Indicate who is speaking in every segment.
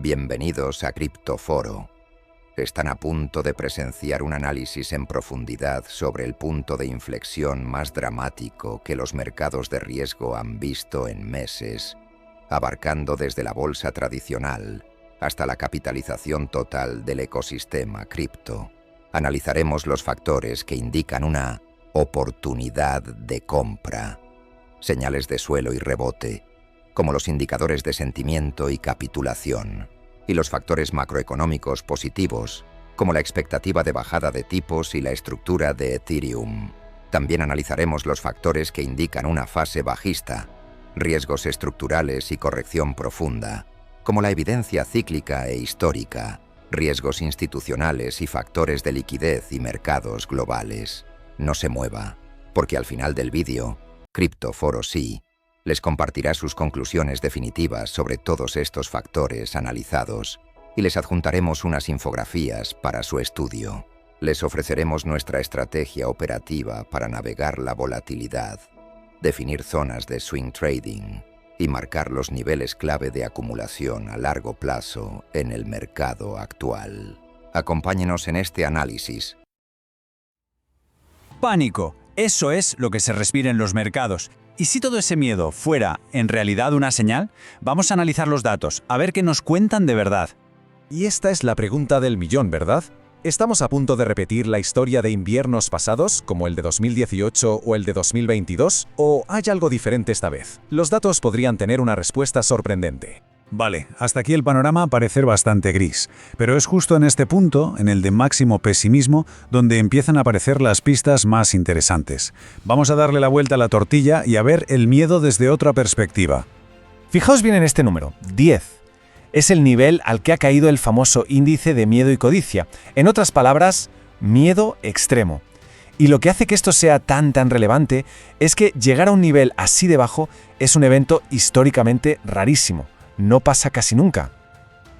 Speaker 1: Bienvenidos a Criptoforo. Están a punto de presenciar un análisis en profundidad sobre el punto de inflexión más dramático que los mercados de riesgo han visto en meses, abarcando desde la bolsa tradicional hasta la capitalización total del ecosistema cripto. Analizaremos los factores que indican una oportunidad de compra, señales de suelo y rebote, como los indicadores de sentimiento y capitulación, y los factores macroeconómicos positivos, como la expectativa de bajada de tipos y la estructura de Ethereum. También analizaremos los factores que indican una fase bajista, riesgos estructurales y corrección profunda, como la evidencia cíclica e histórica, riesgos institucionales y factores de liquidez y mercados globales. No se mueva, porque al final del vídeo, Criptoforo sí les compartirá sus conclusiones definitivas sobre todos estos factores analizados y les adjuntaremos unas infografías para su estudio. Les ofreceremos nuestra estrategia operativa para navegar la volatilidad, definir zonas de swing trading y marcar los niveles clave de acumulación a largo plazo en el mercado actual. Acompáñenos en este análisis.
Speaker 2: Pánico. Eso es lo que se respira en los mercados. ¿Y si todo ese miedo fuera, en realidad, una señal? Vamos a analizar los datos, a ver qué nos cuentan de verdad.
Speaker 3: Y esta es la pregunta del millón, ¿verdad? ¿Estamos a punto de repetir la historia de inviernos pasados, como el de 2018 o el de 2022? ¿O hay algo diferente esta vez? Los datos podrían tener una respuesta sorprendente.
Speaker 4: Vale, hasta aquí el panorama parece bastante gris, pero es justo en este punto, en el de máximo pesimismo, donde empiezan a aparecer las pistas más interesantes. Vamos a darle la vuelta a la tortilla y a ver el miedo desde otra perspectiva.
Speaker 5: Fijaos bien en este número, 10. Es el nivel al que ha caído el famoso índice de miedo y codicia. En otras palabras, miedo extremo. Y lo que hace que esto sea tan relevante es que llegar a un nivel así de bajo es un evento históricamente rarísimo. No pasa casi nunca.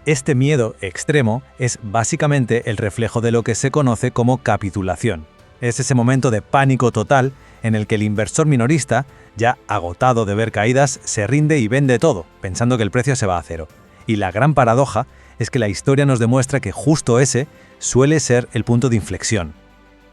Speaker 6: Este miedo extremo es básicamente el reflejo de lo que se conoce como capitulación. Es ese momento de pánico total en el que el inversor minorista, ya agotado de ver caídas, se rinde y vende todo, pensando que el precio se va a cero. Y la gran paradoja es que la historia nos demuestra que justo ese suele ser el punto de inflexión.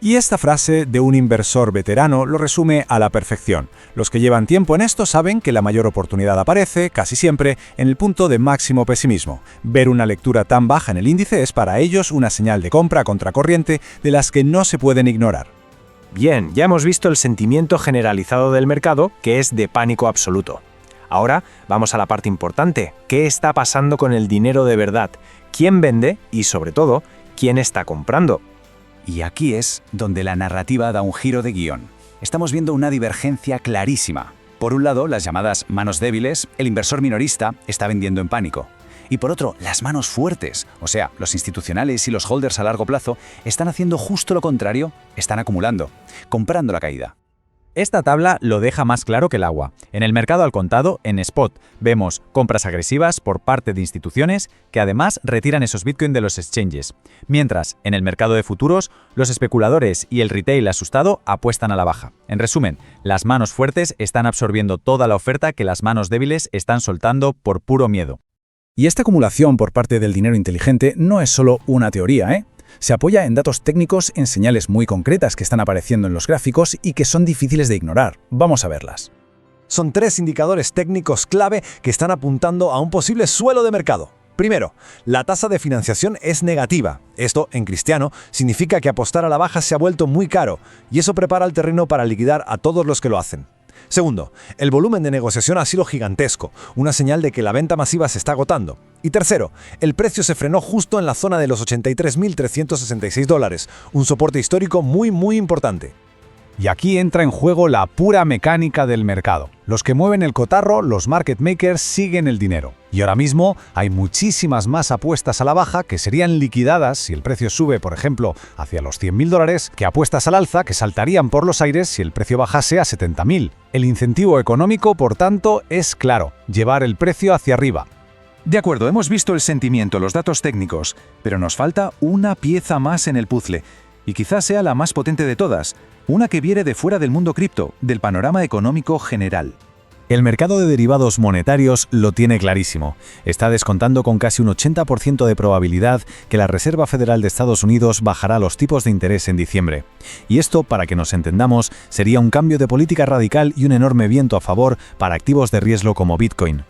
Speaker 4: Y esta frase de un inversor veterano lo resume a la perfección. Los que llevan tiempo en esto saben que la mayor oportunidad aparece, casi siempre, en el punto de máximo pesimismo. Ver una lectura tan baja en el índice es para ellos una señal de compra contracorriente de las que no se pueden ignorar.
Speaker 5: Bien, ya hemos visto el sentimiento generalizado del mercado, que es de pánico absoluto. Ahora vamos a la parte importante. ¿Qué está pasando con el dinero de verdad? ¿Quién vende? Y sobre todo, ¿quién está comprando?
Speaker 2: Y aquí es donde la narrativa da un giro de guión. Estamos viendo una divergencia clarísima. Por un lado, las llamadas manos débiles, el inversor minorista está vendiendo en pánico. Y por otro, las manos fuertes, o sea, los institucionales y los holders a largo plazo, están haciendo justo lo contrario, están acumulando, comprando la caída.
Speaker 6: Esta tabla lo deja más claro que el agua. En el mercado al contado, en spot, vemos compras agresivas por parte de instituciones que además retiran esos Bitcoin de los exchanges. Mientras, en el mercado de futuros, los especuladores y el retail asustado apuestan a la baja. En resumen, las manos fuertes están absorbiendo toda la oferta que las manos débiles están soltando por puro miedo.
Speaker 4: Y esta acumulación por parte del dinero inteligente no es solo una teoría, ¿eh? Se apoya en datos técnicos, en señales muy concretas que están apareciendo en los gráficos y que son difíciles de ignorar. Vamos a verlas.
Speaker 3: Son 3 indicadores técnicos clave que están apuntando a un posible suelo de mercado. Primero, la tasa de financiación es negativa. Esto, en cristiano, significa que apostar a la baja se ha vuelto muy caro, y eso prepara el terreno para liquidar a todos los que lo hacen. Segundo, el volumen de negociación ha sido gigantesco, una señal de que la venta masiva se está agotando. Y tercero, el precio se frenó justo en la zona de los $83.366, un soporte histórico muy importante.
Speaker 4: Y aquí entra en juego la pura mecánica del mercado. Los que mueven el cotarro, los market makers, siguen el dinero. Y ahora mismo hay muchísimas más apuestas a la baja que serían liquidadas si el precio sube, por ejemplo, hacia los $100.000, que apuestas al alza que saltarían por los aires si el precio bajase a $70.000. El incentivo económico, por tanto, es claro, llevar el precio hacia arriba.
Speaker 7: De acuerdo, hemos visto el sentimiento, los datos técnicos, pero nos falta una pieza más en el puzzle, y quizás sea la más potente de todas, una que viene de fuera del mundo cripto, del panorama económico general.
Speaker 4: El mercado de derivados monetarios lo tiene clarísimo. Está descontando con casi un 80% de probabilidad que la Reserva Federal de Estados Unidos bajará los tipos de interés en diciembre. Y esto, para que nos entendamos, sería un cambio de política radical y un enorme viento a favor para activos de riesgo como Bitcoin.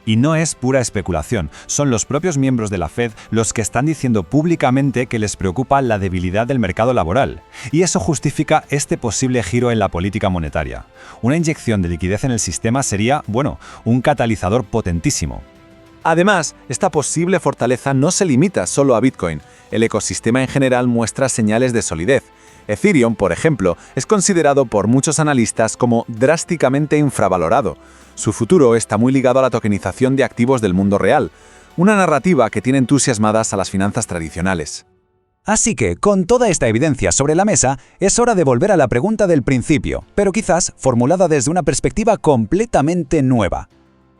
Speaker 2: Y no es pura especulación, son los propios miembros de la Fed los que están diciendo públicamente que les preocupa la debilidad del mercado laboral. Y eso justifica este posible giro en la política monetaria. Una inyección de liquidez en el sistema sería, un catalizador potentísimo.
Speaker 5: Además, esta posible fortaleza no se limita solo a Bitcoin. El ecosistema en general muestra señales de solidez. Ethereum, por ejemplo, es considerado por muchos analistas como drásticamente infravalorado. Su futuro está muy ligado a la tokenización de activos del mundo real, una narrativa que tiene entusiasmadas a las finanzas tradicionales.
Speaker 2: Así que, con toda esta evidencia sobre la mesa, es hora de volver a la pregunta del principio, pero quizás formulada desde una perspectiva completamente nueva.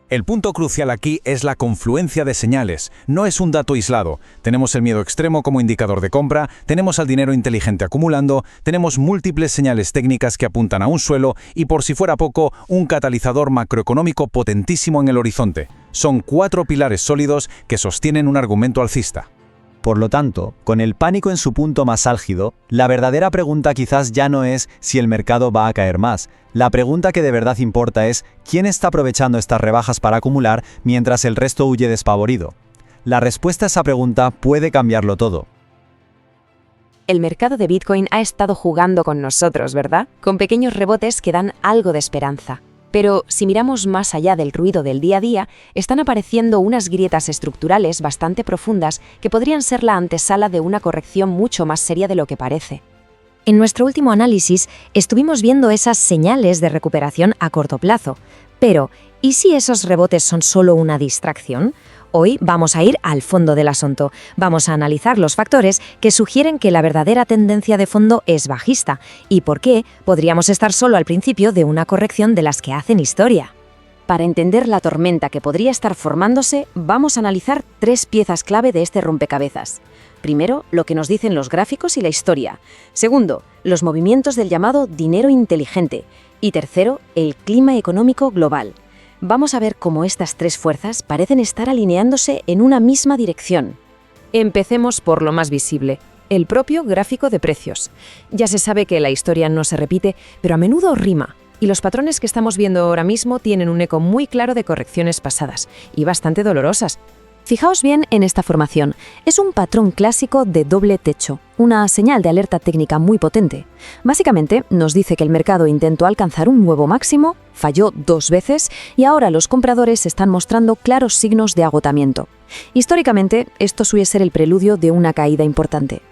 Speaker 4: El punto crucial aquí es la confluencia de señales, no es un dato aislado. Tenemos el miedo extremo como indicador de compra, tenemos al dinero inteligente acumulando, tenemos múltiples señales técnicas que apuntan a un suelo y, por si fuera poco, un catalizador macroeconómico potentísimo en el horizonte. Son 4 pilares sólidos que sostienen un argumento alcista.
Speaker 6: Por lo tanto, con el pánico en su punto más álgido, la verdadera pregunta quizás ya no es si el mercado va a caer más. La pregunta que de verdad importa es ¿quién está aprovechando estas rebajas para acumular mientras el resto huye despavorido? La respuesta a esa pregunta puede cambiarlo todo.
Speaker 8: El mercado de Bitcoin ha estado jugando con nosotros, ¿verdad? Con pequeños rebotes que dan algo de esperanza. Pero si miramos más allá del ruido del día a día, están apareciendo unas grietas estructurales bastante profundas que podrían ser la antesala de una corrección mucho más seria de lo que parece.
Speaker 9: En nuestro último análisis estuvimos viendo esas señales de recuperación a corto plazo. Pero, ¿y si esos rebotes son solo una distracción? Hoy vamos a ir al fondo del asunto. Vamos a analizar los factores que sugieren que la verdadera tendencia de fondo es bajista y por qué podríamos estar solo al principio de una corrección de las que hacen historia.
Speaker 8: Para entender la tormenta que podría estar formándose, vamos a analizar 3 piezas clave de este rompecabezas. Primero, lo que nos dicen los gráficos y la historia. Segundo, los movimientos del llamado dinero inteligente. Y tercero, el clima económico global. Vamos a ver cómo estas 3 fuerzas parecen estar alineándose en una misma dirección. Empecemos por lo más visible, el propio gráfico de precios. Ya se sabe que la historia no se repite, pero a menudo rima, y los patrones que estamos viendo ahora mismo tienen un eco muy claro de correcciones pasadas, y bastante dolorosas. Fijaos bien en esta formación. Es un patrón clásico de doble techo, una señal de alerta técnica muy potente. Básicamente, nos dice que el mercado intentó alcanzar un nuevo máximo, falló 2 veces y ahora los compradores están mostrando claros signos de agotamiento. Históricamente, esto suele ser el preludio de una caída importante.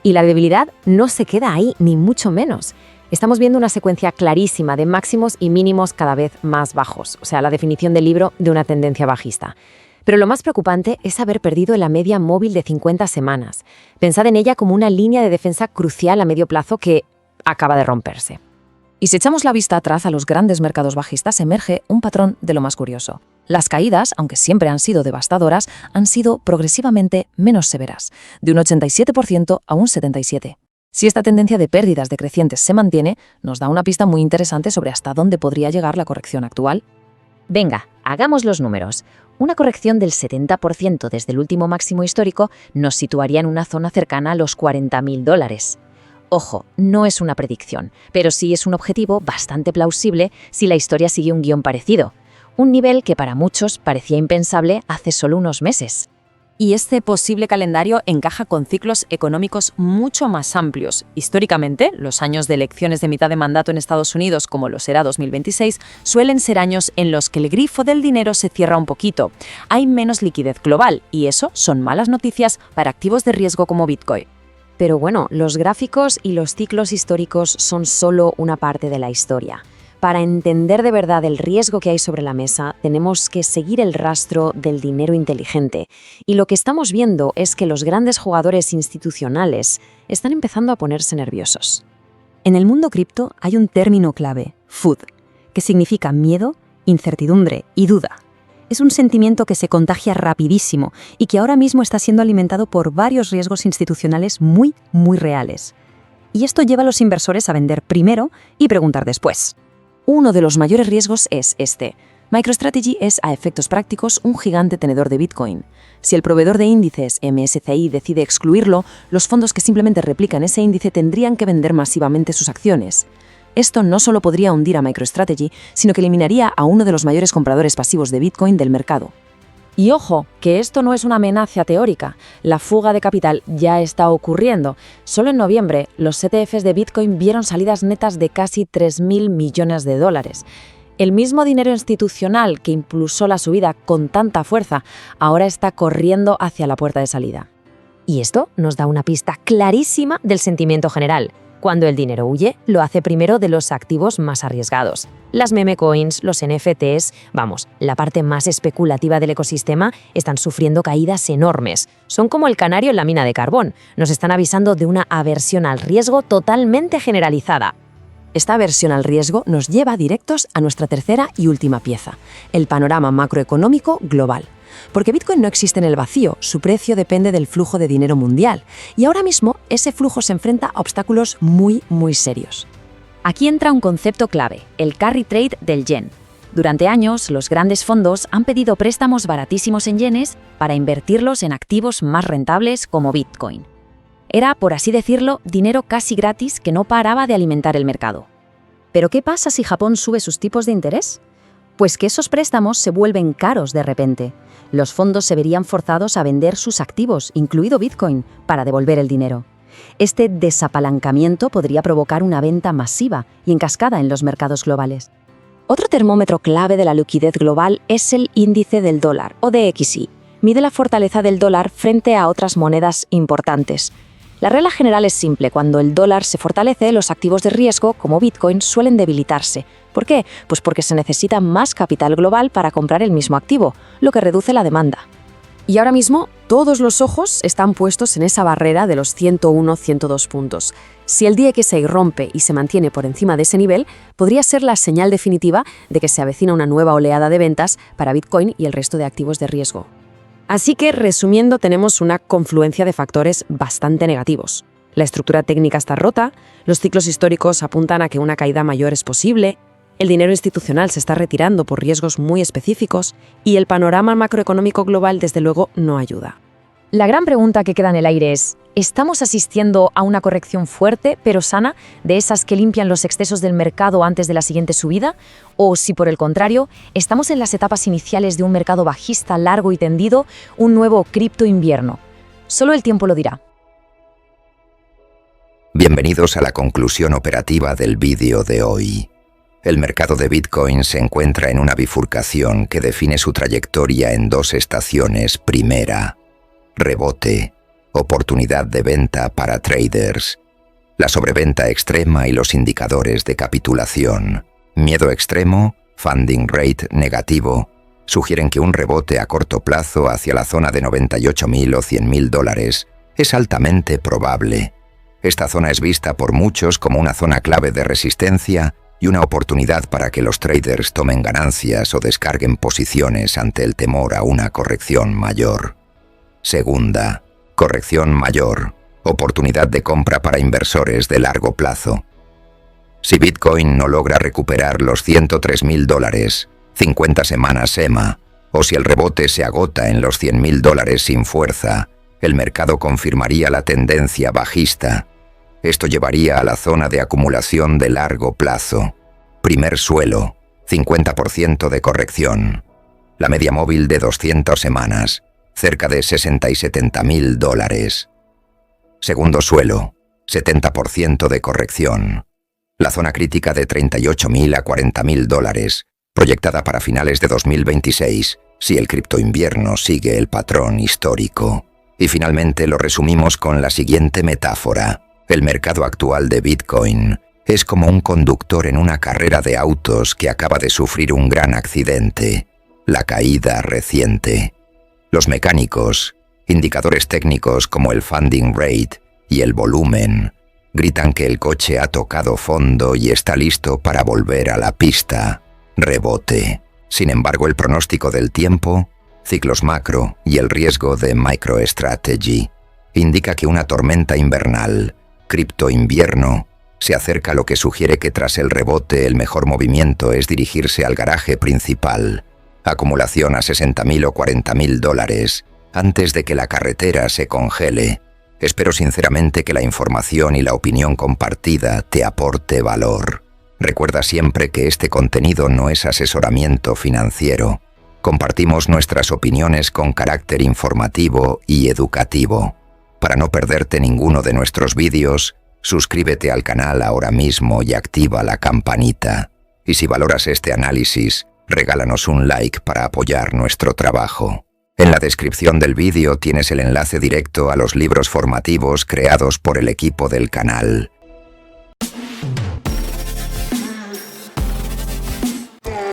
Speaker 8: Y la debilidad no se queda ahí, ni mucho menos. Estamos viendo una secuencia clarísima de máximos y mínimos cada vez más bajos, o sea, la definición del libro de una tendencia bajista. Pero lo más preocupante es haber perdido la media móvil de 50 semanas. Pensad en ella como una línea de defensa crucial a medio plazo que acaba de romperse. Y si echamos la vista atrás a los grandes mercados bajistas, emerge un patrón de lo más curioso. Las caídas, aunque siempre han sido devastadoras, han sido progresivamente menos severas, de un 87% a un 77%. Si esta tendencia de pérdidas decrecientes se mantiene, nos da una pista muy interesante sobre hasta dónde podría llegar la corrección actual.
Speaker 9: Venga, hagamos los números. Una corrección del 70% desde el último máximo histórico nos situaría en una zona cercana a los $40.000. Ojo, no es una predicción, pero sí es un objetivo bastante plausible si la historia sigue un guión parecido. Un nivel que para muchos parecía impensable hace solo unos meses.
Speaker 8: Y este posible calendario encaja con ciclos económicos mucho más amplios. Históricamente, los años de elecciones de mitad de mandato en Estados Unidos, como lo será 2026, suelen ser años en los que el grifo del dinero se cierra un poquito. Hay menos liquidez global y eso son malas noticias para activos de riesgo como Bitcoin. Pero bueno, los gráficos y los ciclos históricos son solo una parte de la historia. Para entender de verdad el riesgo que hay sobre la mesa, tenemos que seguir el rastro del dinero inteligente. Y lo que estamos viendo es que los grandes jugadores institucionales están empezando a ponerse nerviosos. En el mundo cripto hay un término clave, FUD, que significa miedo, incertidumbre y duda. Es un sentimiento que se contagia rapidísimo y que ahora mismo está siendo alimentado por varios riesgos institucionales muy reales. Y esto lleva a los inversores a vender primero y preguntar después. Uno de los mayores riesgos es este. MicroStrategy es, a efectos prácticos, un gigante tenedor de Bitcoin. Si el proveedor de índices, MSCI, decide excluirlo, los fondos que simplemente replican ese índice tendrían que vender masivamente sus acciones. Esto no solo podría hundir a MicroStrategy, sino que eliminaría a uno de los mayores compradores pasivos de Bitcoin del mercado. Y ojo, que esto no es una amenaza teórica. La fuga de capital ya está ocurriendo. Solo en noviembre, los ETFs de Bitcoin vieron salidas netas de casi 3.000 millones de dólares. El mismo dinero institucional que impulsó la subida con tanta fuerza, ahora está corriendo hacia la puerta de salida.
Speaker 9: Y esto nos da una pista clarísima del sentimiento general. Cuando el dinero huye, lo hace primero de los activos más arriesgados. Las meme coins, los NFTs, la parte más especulativa del ecosistema, están sufriendo caídas enormes. Son como el canario en la mina de carbón. Nos están avisando de una aversión al riesgo totalmente generalizada.
Speaker 8: Esta aversión al riesgo nos lleva directos a nuestra tercera y última pieza, el panorama macroeconómico global. Porque Bitcoin no existe en el vacío, su precio depende del flujo de dinero mundial, y ahora mismo ese flujo se enfrenta a obstáculos muy serios.
Speaker 10: Aquí entra un concepto clave, el carry trade del yen. Durante años, los grandes fondos han pedido préstamos baratísimos en yenes para invertirlos en activos más rentables como Bitcoin. Era, por así decirlo, dinero casi gratis que no paraba de alimentar el mercado. ¿Pero qué pasa si Japón sube sus tipos de interés? Pues que esos préstamos se vuelven caros de repente. Los fondos se verían forzados a vender sus activos, incluido Bitcoin, para devolver el dinero. Este desapalancamiento podría provocar una venta masiva y en cascada en los mercados globales.
Speaker 8: Otro termómetro clave de la liquidez global es el índice del dólar, o DXY. Mide la fortaleza del dólar frente a otras monedas importantes. La regla general es simple: cuando el dólar se fortalece, los activos de riesgo, como Bitcoin, suelen debilitarse. ¿Por qué? Pues porque se necesita más capital global para comprar el mismo activo, lo que reduce la demanda. Y ahora mismo, todos los ojos están puestos en esa barrera de los 101-102 puntos. Si el DXY rompe y se mantiene por encima de ese nivel, podría ser la señal definitiva de que se avecina una nueva oleada de ventas para Bitcoin y el resto de activos de riesgo. Así que, resumiendo, tenemos una confluencia de factores bastante negativos. La estructura técnica está rota, los ciclos históricos apuntan a que una caída mayor es posible, el dinero institucional se está retirando por riesgos muy específicos y el panorama macroeconómico global, desde luego, no ayuda.
Speaker 9: La gran pregunta que queda en el aire es: ¿estamos asistiendo a una corrección fuerte pero sana, de esas que limpian los excesos del mercado antes de la siguiente subida? ¿O si, por el contrario, estamos en las etapas iniciales de un mercado bajista largo y tendido, un nuevo cripto invierno? Solo el tiempo lo dirá.
Speaker 1: Bienvenidos a la conclusión operativa del vídeo de hoy. El mercado de Bitcoin se encuentra en una bifurcación que define su trayectoria en dos estaciones. Primera, rebote, oportunidad de venta para traders. La sobreventa extrema y los indicadores de capitulación. Miedo extremo, funding rate negativo, sugieren que un rebote a corto plazo hacia la zona de $98.000 o $100.000 es altamente probable. Esta zona es vista por muchos como una zona clave de resistencia y una oportunidad para que los traders tomen ganancias o descarguen posiciones ante el temor a una corrección mayor. Segunda, corrección mayor, oportunidad de compra para inversores de largo plazo. Si Bitcoin no logra recuperar los $103.000, 50 semanas EMA, o si el rebote se agota en los $100.000 sin fuerza, el mercado confirmaría la tendencia bajista. Esto llevaría a la zona de acumulación de largo plazo. Primer suelo, 50% de corrección. La media móvil de 200 semanas, cerca de $60.000 y $70.000. Segundo suelo, 70% de corrección. La zona crítica de $38.000 a $40.000, proyectada para finales de 2026, si el cripto invierno sigue el patrón histórico. Y finalmente lo resumimos con la siguiente metáfora. El mercado actual de Bitcoin es como un conductor en una carrera de autos que acaba de sufrir un gran accidente, la caída reciente. Los mecánicos, indicadores técnicos como el funding rate y el volumen, gritan que el coche ha tocado fondo y está listo para volver a la pista. Rebote. Sin embargo, el pronóstico del tiempo, ciclos macro y el riesgo de MicroStrategy indica que una tormenta invernal, cripto invierno, Se acerca lo que sugiere que tras el rebote el mejor movimiento es dirigirse al garaje principal. Acumulación a $60.000 o $40.000 antes de que la carretera se congele. Espero sinceramente que la información y la opinión compartida te aporte valor. Recuerda siempre que este contenido no es asesoramiento financiero. Compartimos nuestras opiniones con carácter informativo y educativo. Para no perderte ninguno de nuestros vídeos, suscríbete al canal ahora mismo y activa la campanita. Y si valoras este análisis, regálanos un like para apoyar nuestro trabajo. En la descripción del vídeo tienes el enlace directo a los libros formativos creados por el equipo del canal.